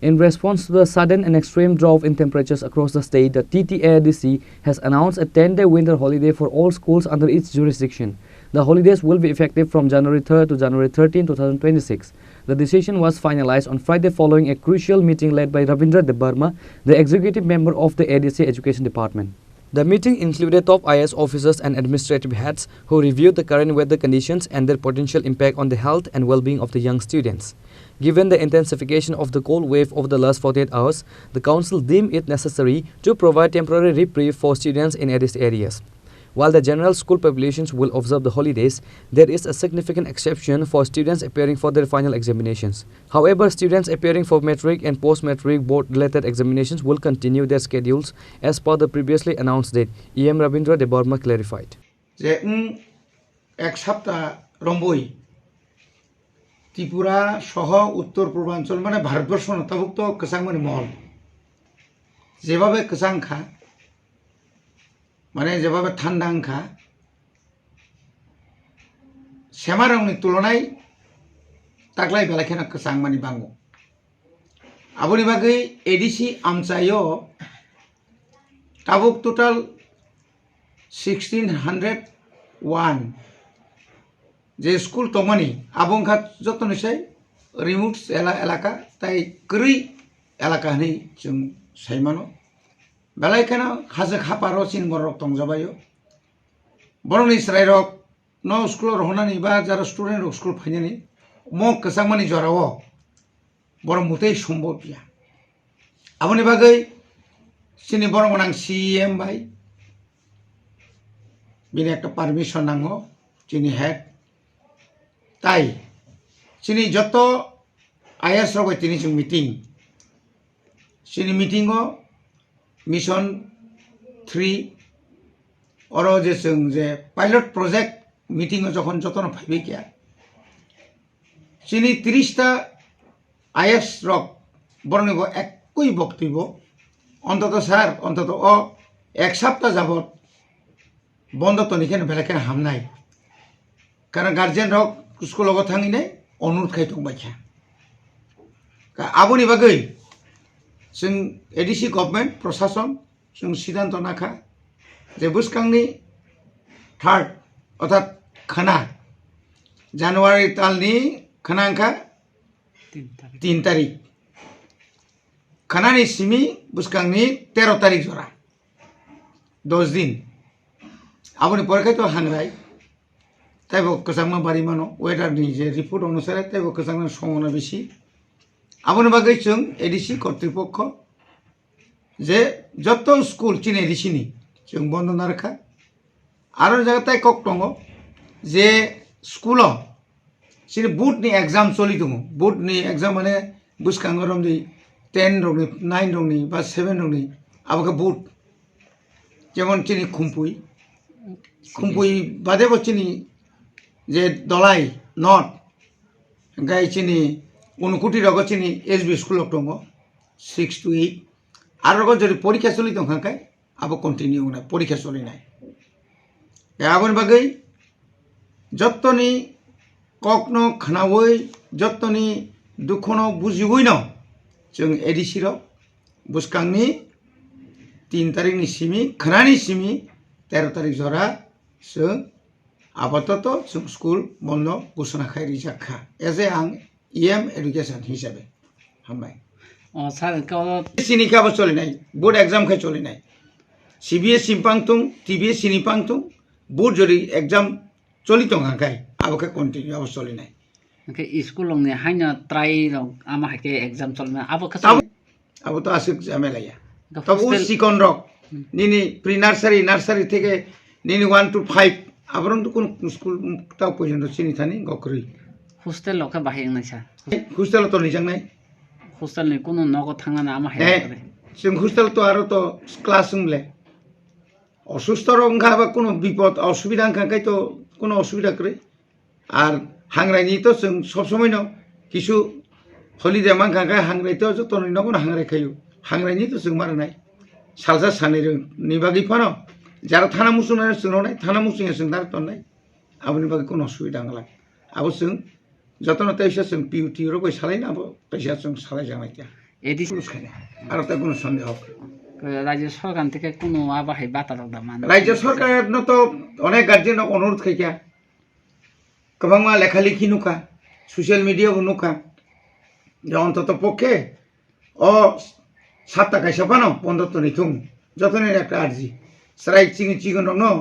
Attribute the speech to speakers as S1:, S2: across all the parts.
S1: In response to the sudden and extreme drop in temperatures across the state, the TTADC has announced a 10-day winter holiday for all schools under its jurisdiction. The holidays will be effective from January 3rd to January 13, 2026. The decision was finalized on Friday following a crucial meeting led by Ravindra Debarma, the executive member of the ADC Education Department. The meeting included top IAS officers and administrative heads who reviewed the current weather conditions and their potential impact on the health and well-being of the young students. Given the intensification of the cold wave over the last 48 hours, the council deemed it necessary to provide temporary reprieve for students in ADC areas. While the general school populations will observe the holidays, there is a significant exception for students appearing for their final examinations. However, students appearing for metric and post-metric board-related examinations will continue their schedules as per the previously announced date, EM Ravindra Debarma clarified.
S2: Tripura সহ উত্তর পূর্বাঞ্চল মানে ভারতবর্ষ নতাভুক্ত কেসাংমানি মহল যেভাবে কেসাংখা মানে যেভাবে ঠান্ডাংখা সেমারংনি তুলনায় তাকলাই বেলাখেনা কেসাংমানি বাঙ্গো আবনি বাগै ADC আমচাইও তাবুক total 1601 যে school তমনি আবংখা যতনসै remote এলাকা তাই ক্রই এলাকা হই जों সাইমানো বেলাইখানা হাজে খাপারো চিন বরক তংজাবাयो বরংনি স্রাই রক ন স্কুল রহনানি বা যারা স্টুডেন্ট রক স্কুল ফাইনানি মক কেসাংমানি জরাও বড় মুতেই সম্ভব গিয়া আবনি বাগै চিনি বড় মনাং সিএম ভাই বিনি একটা পারমিশন নাঙ্গো চিনি হেড তাই চিনি যত আইএস রকই তিনি जों মিটিং চিনি মিটিংও মিশন 3 অর যে जों যে পাইলট প্রজেক্ট মিটিংও যখন যতন ফাইবে গিয়া চিনি 30টা আইএস রক বরনিব একই বক্তব্য অন্তত স্যার অন্তত এক সপ্তাহ যাবত বন্ধ তনিখানে বেলাখানে হামনাই কারণ গার্জেন রক স্কুল থাঙিনে অনুরোধ খাই दंबायखा आबोनि बागै जों एडिसि गभर्नमेंट प्रशासन जों सिद्धांत नाखा जे बुसखांनि 3rd अर्थात खाना जानुवारि तालनि खानांखा 3 तारिख खानानि सिमि बुसखांनि 13 तारिख जरा 10 दिन आबोनि परेखाय तो हांराय তাইব কেসাংমা বাড়ি মানো ওয়েদারনি যে রিপোর্ট অনুসারে তাইব কেসাংমা সম্ভাবনা বেশি আবনি বাগै जों এডিসি কর্তৃপক্ষ যে যত স্কুল চিনে এডিসিনি जों বন্ধ না রাখা আরো জায়গায় কক দङ যে স্কুল চিনি বুটনি एग्जाम চলি দङ বুটনি एग्जाम মানে বুসখাং রমনি 10 রমনি 9 রমনি বা 7 রমনি আবকে বুট যেমন চিনি খুমপুই বাদে বচিনি যে দলাই নট গাই চিনি অনুকুটি রগ চিনি এসবি স্কুল দङ 6 to 8 আর রগ যদি পরীক্ষা চলি দংখাই আবো কন্টিনিউ না পরীক্ষা চলি নাই আবনি বাগै যতনি ককনো খানাवै যতনি দুখনো বুজিवै न जों एडिसि रक बुसखांनि 3 तारिखनि सिमि खानानि सिमि 13 तारिख जरा जों आपातत जों स्कुल बन्द घोषणा खायरि जाखा एजे आं EM एडुकेशन हिसाबै हामबाय
S3: सार
S2: सिनि खाबो चलिनाय बोर्ड एग्जाम खाय चलिनाय CBSE पांतुं TBS सिनि पांतुं बोर्ड जरि एग्जाम चलितं हाखाय आबोके कन्टिन्यू आबो चलिनाय
S3: ओके स्कुल लंने हाइना ट्राई रक आमा हाके एग्जाम चलना आबो
S2: आबो तो आसिक जामेलाया तब उ सिकन रक निनि प्री नार्सारी থেকে निनि 1 to 5 আবরং তো কোন স্কুল তাও পর্যন্ত চিনি থানি গকরি
S3: হোস্টেল লকে বাহিং নাই স্যার
S2: হোস্টেল তো নিজাং নাই
S3: হোস্টেল নি কোন নগ থাংনা আমা হাই করে
S2: जों হোস্টেল তো আরো তো ক্লাস উমলে অসুস্থ রংখা বা কোনো বিপদ অসুবিধা খাই তো কোনো অসুবিধা করে আর হাংরাইনি তো जों সব সময় ন কিছু হলিডে মান খাই হাংরাই তো যত ন কোন হাংরাই খাইও হাংরাইনি তো जों মারা নাই সালসা সানে নিবাগি ফানো যারা থানা মুসুনার শুনাই থানা মুসুঙে जों দার তনাই আবনি বাকি কোনো অসুবিধা নালা আবো जों যতন তাইসা जों পিউটি রকই সালাই না আবো তাইসা जों সালাই জানাইতা
S3: এডিসি
S2: পুলিশ খাই না আর তাই কোনো সন্দেহ হবে
S3: রাজ্য সরকার থেকে কোনো আবাহাই বাতা দাম মানে
S2: রাজ্য সরকারের তো অনেক গার্জেন অনুরোধ খাইকা गोबां लेखालेखि नुखा ससियेल मिडियाबो नुखा যে অন্তত পক্ষে ও 7 টাকা সাপানো 15 তো নিথুম যতনের একটা আর্জি স্ট্রাইক চিনি চিকন রং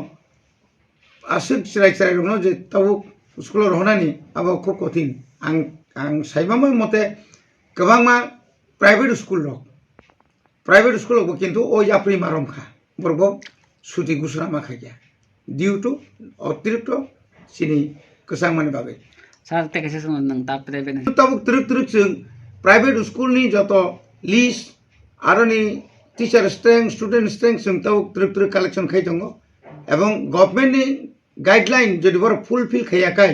S2: আসুক স্ট্রাইক স্ট্রাইক রং যে তাও স্কুল রহনানি আবো খুব কঠিন আং আং সাইবামর মতে गोबां प्राइवेट स्कुल কিন্তু ওই আপনি মারম খা বর্গ ছুটি ঘোষণা মা খাইয়া ডিউ টু অতিরিক্ত চিনি गोसां माने बागै
S3: सार तेकेसे नों ता प्राइवेट
S2: ताबुक तुरुक तुरुक जों प्राइवेट स्कुल नि जत लिस्ट आरो नि टीचर स्ट्रेंथ स्टूडेंट स्ट्रेंथ जों ताबुक तुरुक तुरुक कालेक्शन खाइ दङ এবং गभर्नमेंट नि गाइडलाइन যদি বড় ফুলফিल খাইয়াকাই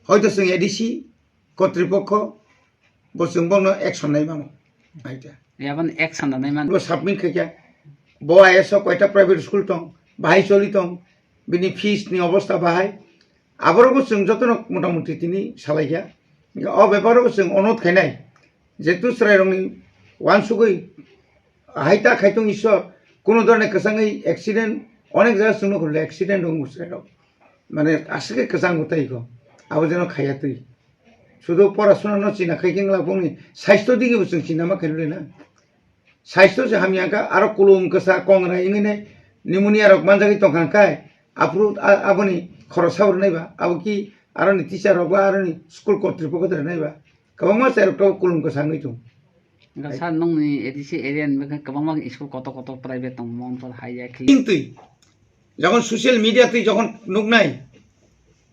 S2: হয়তো जों एडीसी কর্তৃপক্ষ বসুং বনো অ্যাকশন নাই মামু আইটা
S3: याबन एक्शन नै मान
S2: সাবমিট খাইয়া ব আইএসও কয়টা প্রাইভেট স্কুল দं বাহাই চলিতং বিনি ফিস नि অবস্থা বাহাই আবারও जों যতন মোটামুটি তিনি সালাইয়া অ ব্যাপারও जों অনুরোধ খাইনাই যেহেতু স্রাইরংনি ওয়ানসুগৈ হাইতা খাইতং ঈশ্বর কোনো ধরনের কসাঙ্গই অ্যাক্সিডেন্ট অনেক জায়গা শুনো করলে অ্যাক্সিডেন্ট হং স্রাইরং মানে আসলে কসাং হতাই গো আবার যেন খাইয়া তুই শুধু পড়াশোনা ন চিনা খাইকিং লাবংনি স্বাস্থ্য দিকে जों চিনামা খাইলে না স্বাস্থ্য যে আমি আঁকা আরো কুলুম কসা কংরা ইংনে নিউমোনিয়া রক মানজাগি তংখানকাই আপ্রু আবনি খরচাবর নাইবা আবো কি আরো নি টিচার হবা আরো নি স্কুল কর্তৃপক্ষ ধরে নাইবা गोबां मा सेरक्ट कुलुम को सांगै दं
S3: सार नोंनि एडिसि एरियान गोबां मा स्कुल कत कत प्राइवेट दं मन्थर हाइया
S2: কিন্তু যখন সোশ্যাল মিডিয়াতে যখন নুকনাই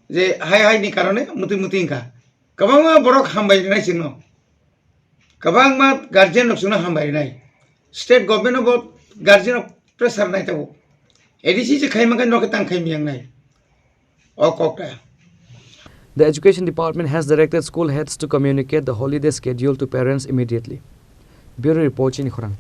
S2: যে হাই হাই নি কারণে মুতি মুতি ইনকা गोबां मा বড় হামবাই নাই সিনো गोबां मा গার্জিয়ান নকসুনা হামবাই নাই state government of guardian pressure নাই তাবো এডিসি যে খাইমাকা নকে তাং খাইমিয়াং নাই অ ককটা
S1: The Education Department has directed school heads to communicate the holiday schedule to parents immediately. Bureau Report in Khurang.